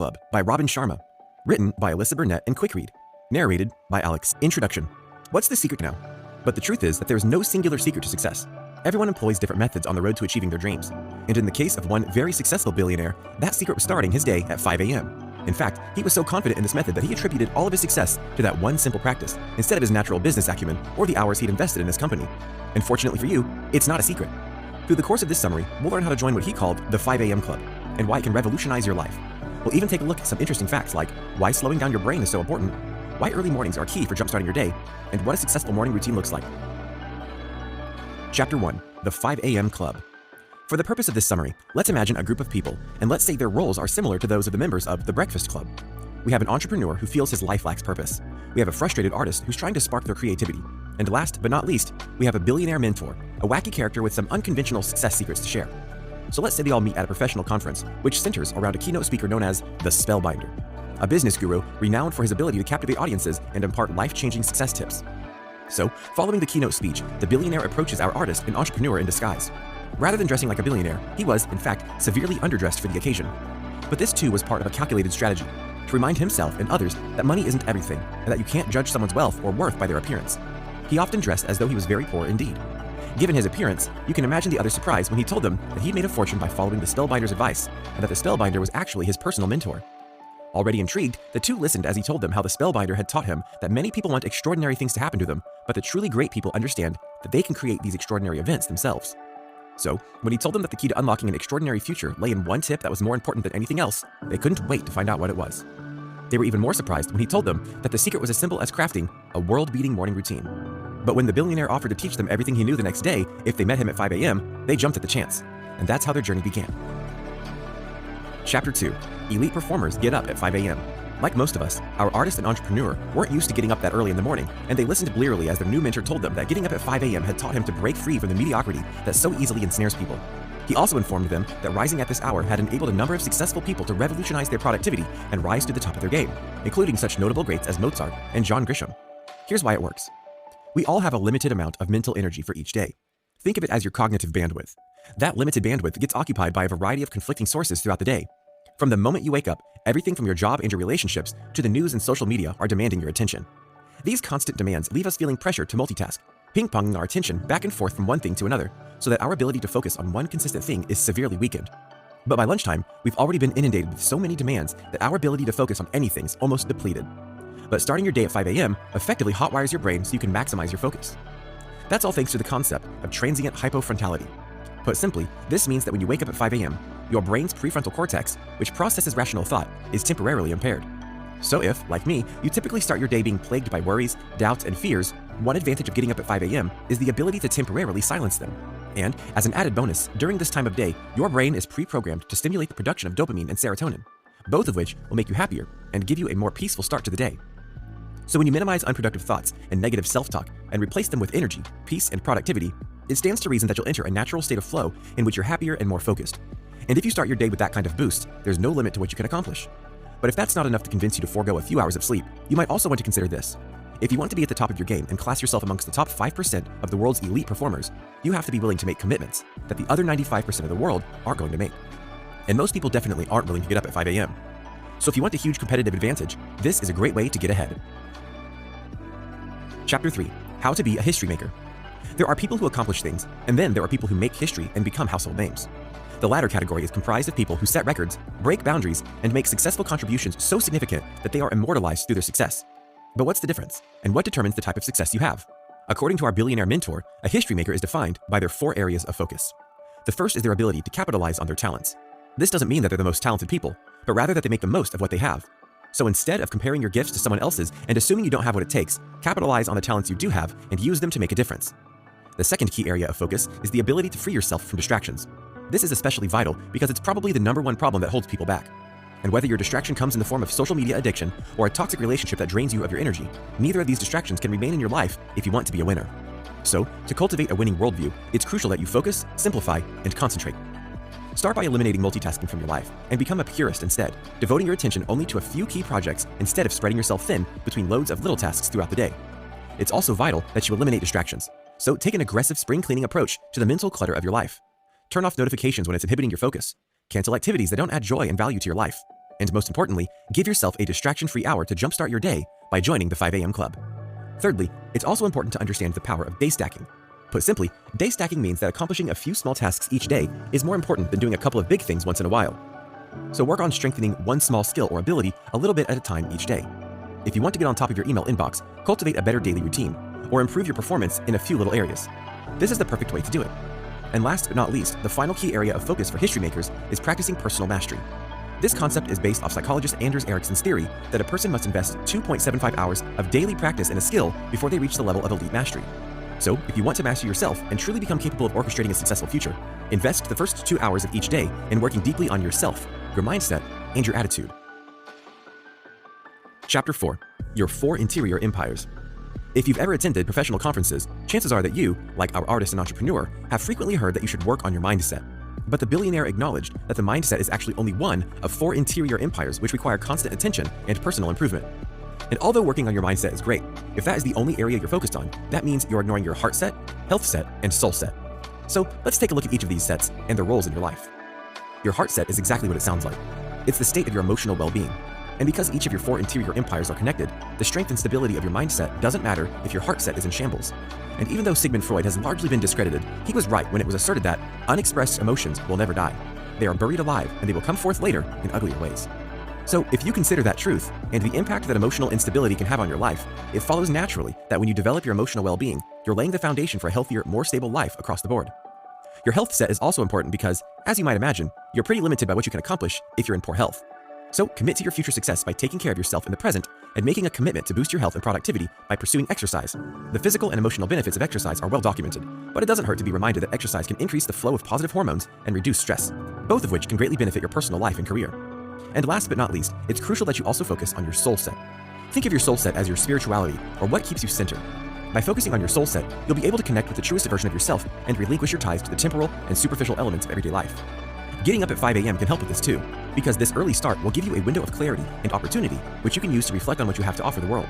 Club by Robin Sharma. Written by Alyssa Burnett and Quick Read. Narrated by Alex. Introduction. What's the secret now? But the truth is that there is no singular secret to success. Everyone employs different methods on the road to achieving their dreams. And in the case of one very successful billionaire, that secret was starting his day at 5 a.m. In fact, he was so confident in this method that he attributed all of his success to that one simple practice, instead of his natural business acumen or the hours he'd invested in his company. And fortunately for you, it's not a secret. Through the course of this summary, we'll learn how to join what he called the 5 a.m. Club, and why it can revolutionize your life. We'll even take a look at some interesting facts like why slowing down your brain is so important, why early mornings are key for jumpstarting your day, and what a successful morning routine looks like. Chapter 1. The 5 a.m. Club. For the purpose of this summary, let's imagine a group of people, and let's say their roles are similar to those of the members of the Breakfast Club. We have an entrepreneur who feels his life lacks purpose. We have a frustrated artist who's trying to spark their creativity. And last but not least, we have a billionaire mentor, a wacky character with some unconventional success secrets to share. So let's say they all meet at a professional conference, which centers around a keynote speaker known as the Spellbinder, a business guru renowned for his ability to captivate audiences and impart life-changing success tips. So, following the keynote speech, the billionaire approaches our artist and entrepreneur in disguise. Rather than dressing like a billionaire, he was, in fact, severely underdressed for the occasion. But this too was part of a calculated strategy, to remind himself and others that money isn't everything, and that you can't judge someone's wealth or worth by their appearance. He often dressed as though he was very poor indeed. Given his appearance, you can imagine the other's surprise when he told them that he'd made a fortune by following the Spellbinder's advice, and that the Spellbinder was actually his personal mentor. Already intrigued, the two listened as he told them how the Spellbinder had taught him that many people want extraordinary things to happen to them, but the truly great people understand that they can create these extraordinary events themselves. So, when he told them that the key to unlocking an extraordinary future lay in one tip that was more important than anything else, they couldn't wait to find out what it was. They were even more surprised when he told them that the secret was as simple as crafting a world-beating morning routine. But when the billionaire offered to teach them everything he knew the next day if they met him at 5 a.m., they jumped at the chance. And that's how their journey began. Chapter 2. Elite performers get up at 5 a.m. Like most of us, our artist and entrepreneur weren't used to getting up that early in the morning, and they listened blearily as their new mentor told them that getting up at 5 a.m. had taught him to break free from the mediocrity that so easily ensnares people. He also informed them that rising at this hour had enabled a number of successful people to revolutionize their productivity and rise to the top of their game, including such notable greats as Mozart and John Grisham. Here's why it works. We all have a limited amount of mental energy for each day. Think of it as your cognitive bandwidth. That limited bandwidth gets occupied by a variety of conflicting sources throughout the day. From the moment you wake up, everything from your job and your relationships to the news and social media are demanding your attention. These constant demands leave us feeling pressure to multitask, ping-ponging our attention back and forth from one thing to another, so that our ability to focus on one consistent thing is severely weakened. But by lunchtime, we've already been inundated with so many demands that our ability to focus on anything's almost depleted. But starting your day at 5 a.m. effectively hotwires your brain so you can maximize your focus. That's all thanks to the concept of transient hypofrontality. Put simply, this means that when you wake up at 5 a.m., your brain's prefrontal cortex, which processes rational thought, is temporarily impaired. So if, like me, you typically start your day being plagued by worries, doubts, and fears, one advantage of getting up at 5 a.m. is the ability to temporarily silence them. And, as an added bonus, during this time of day, your brain is pre-programmed to stimulate the production of dopamine and serotonin, both of which will make you happier and give you a more peaceful start to the day. So when you minimize unproductive thoughts and negative self-talk and replace them with energy, peace, and productivity, it stands to reason that you'll enter a natural state of flow in which you're happier and more focused. And if you start your day with that kind of boost, there's no limit to what you can accomplish. But if that's not enough to convince you to forego a few hours of sleep, you might also want to consider this. If you want to be at the top of your game and class yourself amongst the top 5% of the world's elite performers, you have to be willing to make commitments that the other 95% of the world aren't going to make. And most people definitely aren't willing to get up at 5 a.m. So if you want a huge competitive advantage, this is a great way to get ahead. Chapter 3. How to be a history maker. There are people who accomplish things, and then there are people who make history and become household names. The latter category is comprised of people who set records, break boundaries, and make successful contributions so significant that they are immortalized through their success. But what's the difference, and what determines the type of success you have? According to our billionaire mentor, a history maker is defined by their 4 areas of focus. The first is their ability to capitalize on their talents. This doesn't mean that they're the most talented people, but rather that they make the most of what they have. So instead of comparing your gifts to someone else's and assuming you don't have what it takes, capitalize on the talents you do have and use them to make a difference. The second key area of focus is the ability to free yourself from distractions. This is especially vital because it's probably the #1 problem that holds people back. And whether your distraction comes in the form of social media addiction or a toxic relationship that drains you of your energy, neither of these distractions can remain in your life if you want to be a winner. So, to cultivate a winning worldview, it's crucial that you focus, simplify, and concentrate. Start by eliminating multitasking from your life and become a purist instead, devoting your attention only to a few key projects instead of spreading yourself thin between loads of little tasks throughout the day. It's also vital that you eliminate distractions, so take an aggressive spring cleaning approach to the mental clutter of your life. Turn off notifications when it's inhibiting your focus. Cancel activities that don't add joy and value to your life. And most importantly, give yourself a distraction-free hour to jumpstart your day by joining the 5 a.m. club. Thirdly, it's also important to understand the power of day stacking. Put simply, day stacking means that accomplishing a few small tasks each day is more important than doing a couple of big things once in a while. So work on strengthening one small skill or ability a little bit at a time each day. If you want to get on top of your email inbox, cultivate a better daily routine, or improve your performance in a few little areas. This is the perfect way to do it. And last but not least, the final key area of focus for history makers is practicing personal mastery. This concept is based off psychologist Anders Ericsson's theory that a person must invest 2.75 hours of daily practice in a skill before they reach the level of elite mastery. So, if you want to master yourself and truly become capable of orchestrating a successful future, invest the first 2 hours of each day in working deeply on yourself, your mindset, and your attitude. Chapter 4. Your 4 Interior Empires. If you've ever attended professional conferences, chances are that you, like our artist and entrepreneur, have frequently heard that you should work on your mindset. But the billionaire acknowledged that the mindset is actually only one of 4 interior empires which require constant attention and personal improvement. And although working on your mindset is great, if that is the only area you're focused on, that means you're ignoring your heart set, health set, and soul set. So let's take a look at each of these sets and their roles in your life. Your heart set is exactly what it sounds like. It's the state of your emotional well-being. And because each of your 4 interior empires are connected, the strength and stability of your mindset doesn't matter if your heart set is in shambles. And even though Sigmund Freud has largely been discredited, he was right when it was asserted that unexpressed emotions will never die. They are buried alive and they will come forth later in uglier ways. So if you consider that truth and the impact that emotional instability can have on your life, it follows naturally that when you develop your emotional well-being, you're laying the foundation for a healthier, more stable life across the board. Your health set is also important because, as you might imagine, you're pretty limited by what you can accomplish if you're in poor health. So commit to your future success by taking care of yourself in the present and making a commitment to boost your health and productivity by pursuing exercise. The physical and emotional benefits of exercise are well documented, but it doesn't hurt to be reminded that exercise can increase the flow of positive hormones and reduce stress, both of which can greatly benefit your personal life and career. And last but not least, it's crucial that you also focus on your soul set. Think of your soul set as your spirituality, or what keeps you centered. By focusing on your soul set, you'll be able to connect with the truest version of yourself and relinquish your ties to the temporal and superficial elements of everyday life. Getting up at 5 a.m. can help with this too, because this early start will give you a window of clarity and opportunity which you can use to reflect on what you have to offer the world.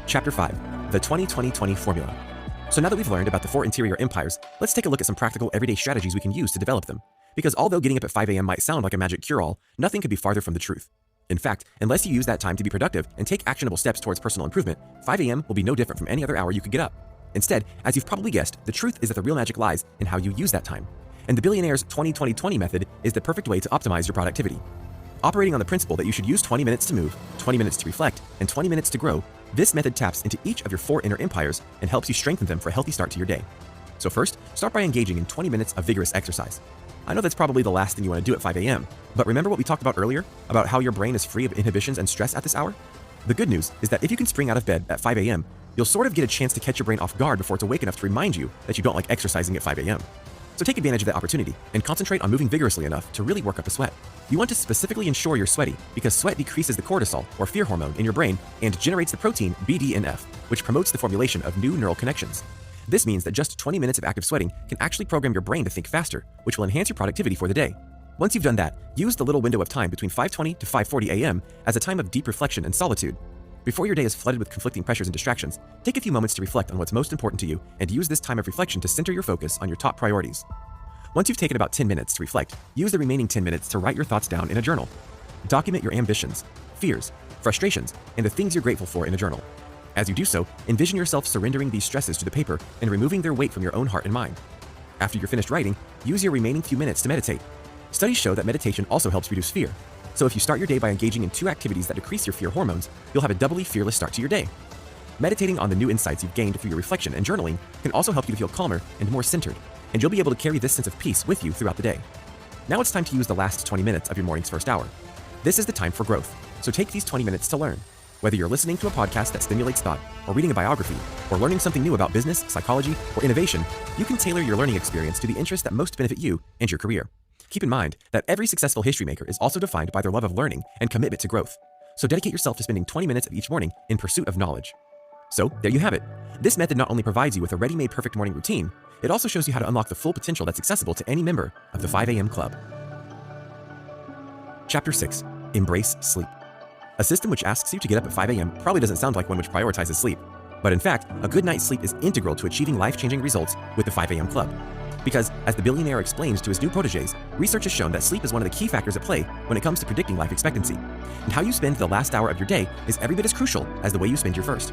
Chapter 5. The 20-20-20 Formula. So now that we've learned about the 4 interior empires, let's take a look at some practical everyday strategies we can use to develop them. Because although getting up at 5 a.m. might sound like a magic cure-all, nothing could be farther from the truth. In fact, unless you use that time to be productive and take actionable steps towards personal improvement, 5 a.m. will be no different from any other hour you could get up. Instead, as you've probably guessed, the truth is that the real magic lies in how you use that time. And the billionaire's 20-20-20 method is the perfect way to optimize your productivity. Operating on the principle that you should use 20 minutes to move, 20 minutes to reflect, and 20 minutes to grow, this method taps into each of your 4 inner empires and helps you strengthen them for a healthy start to your day. So first, start by engaging in 20 minutes of vigorous exercise. I know that's probably the last thing you want to do at 5 a.m., but remember what we talked about earlier about how your brain is free of inhibitions and stress at this hour? The good news is that if you can spring out of bed at 5 a.m., you'll sort of get a chance to catch your brain off guard before it's awake enough to remind you that you don't like exercising at 5 a.m. So take advantage of that opportunity and concentrate on moving vigorously enough to really work up a sweat. You want to specifically ensure you're sweaty because sweat decreases the cortisol or fear hormone in your brain and generates the protein BDNF, which promotes the formulation of new neural connections. This means that just 20 minutes of active sweating can actually program your brain to think faster, which will enhance your productivity for the day. Once you've done that, use the little window of time between 5:20 to 5:40 a.m. as a time of deep reflection and solitude. Before your day is flooded with conflicting pressures and distractions, take a few moments to reflect on what's most important to you and use this time of reflection to center your focus on your top priorities. Once you've taken about 10 minutes to reflect, use the remaining 10 minutes to write your thoughts down in a journal. Document your ambitions, fears, frustrations, and the things you're grateful for in a journal. As you do so, envision yourself surrendering these stresses to the paper and removing their weight from your own heart and mind. After you're finished writing, use your remaining few minutes to meditate. Studies show that meditation also helps reduce fear. So if you start your day by engaging in 2 activities that decrease your fear hormones, you'll have a doubly fearless start to your day. Meditating on the new insights you've gained through your reflection and journaling can also help you to feel calmer and more centered, and you'll be able to carry this sense of peace with you throughout the day. Now it's time to use the last 20 minutes of your morning's first hour. This is the time for growth, so take these 20 minutes to learn. Whether you're listening to a podcast that stimulates thought, or reading a biography, or learning something new about business, psychology, or innovation, you can tailor your learning experience to the interests that most benefit you and your career. Keep in mind that every successful history maker is also defined by their love of learning and commitment to growth. So dedicate yourself to spending 20 minutes of each morning in pursuit of knowledge. So there you have it. This method not only provides you with a ready-made perfect morning routine, it also shows you how to unlock the full potential that's accessible to any member of the 5 a.m. club. Chapter 6. Embrace sleep. A system which asks you to get up at 5 a.m. probably doesn't sound like one which prioritizes sleep. But in fact, a good night's sleep is integral to achieving life-changing results with the 5 a.m. club. Because, as the billionaire explains to his new proteges, research has shown that sleep is one of the key factors at play when it comes to predicting life expectancy. And how you spend the last hour of your day is every bit as crucial as the way you spend your first.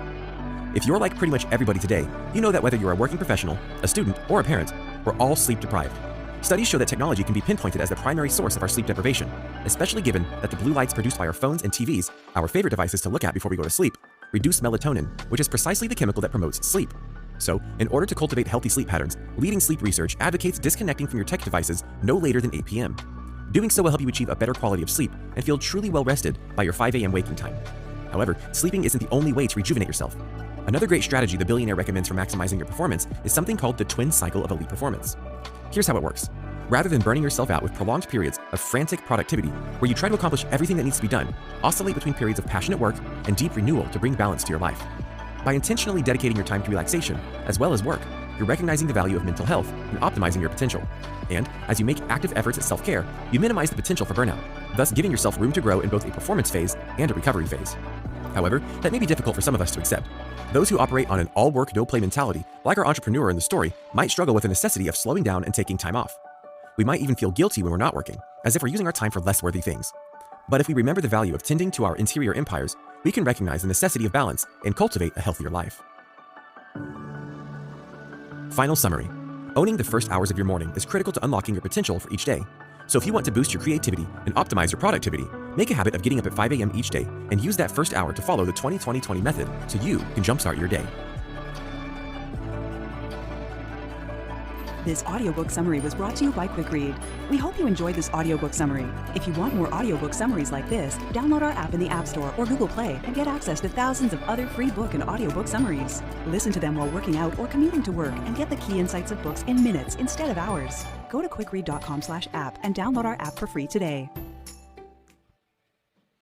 If you're like pretty much everybody today, you know that whether you're a working professional, a student, or a parent, we're all sleep deprived. Studies show that technology can be pinpointed as the primary source of our sleep deprivation, especially given that the blue lights produced by our phones and TVs, our favorite devices to look at before we go to sleep, reduce melatonin, which is precisely the chemical that promotes sleep. So, in order to cultivate healthy sleep patterns, leading sleep research advocates disconnecting from your tech devices no later than 8 p.m. Doing so will help you achieve a better quality of sleep and feel truly well rested by your 5 a.m. waking time. However, sleeping isn't the only way to rejuvenate yourself. Another great strategy the billionaire recommends for maximizing your performance is something called the twin cycle of elite performance. Here's how it works. Rather than burning yourself out with prolonged periods of frantic productivity, where you try to accomplish everything that needs to be done, oscillate between periods of passionate work and deep renewal to bring balance to your life. By intentionally dedicating your time to relaxation, as well as work, you're recognizing the value of mental health and optimizing your potential. And as you make active efforts at self-care, you minimize the potential for burnout, thus giving yourself room to grow in both a performance phase and a recovery phase. However, that may be difficult for some of us to accept. Those who operate on an all-work, no-play mentality, like our entrepreneur in the story, might struggle with the necessity of slowing down and taking time off. We might even feel guilty when we're not working, as if we're using our time for less worthy things. But if we remember the value of tending to our interior empires, we can recognize the necessity of balance and cultivate a healthier life. Final summary. Owning the first hours of your morning is critical to unlocking your potential for each day. So if you want to boost your creativity and optimize your productivity, make a habit of getting up at 5 a.m. each day and use that first hour to follow the 20-20-20 method so you can jumpstart your day. This audiobook summary was brought to you by Quick Read. We hope you enjoyed this audiobook summary. If you want more audiobook summaries like this, download our app in the App Store or Google Play and get access to thousands of other free book and audiobook summaries. Listen to them while working out or commuting to work and get the key insights of books in minutes instead of hours. Go to quickread.com/app and download our app for free today.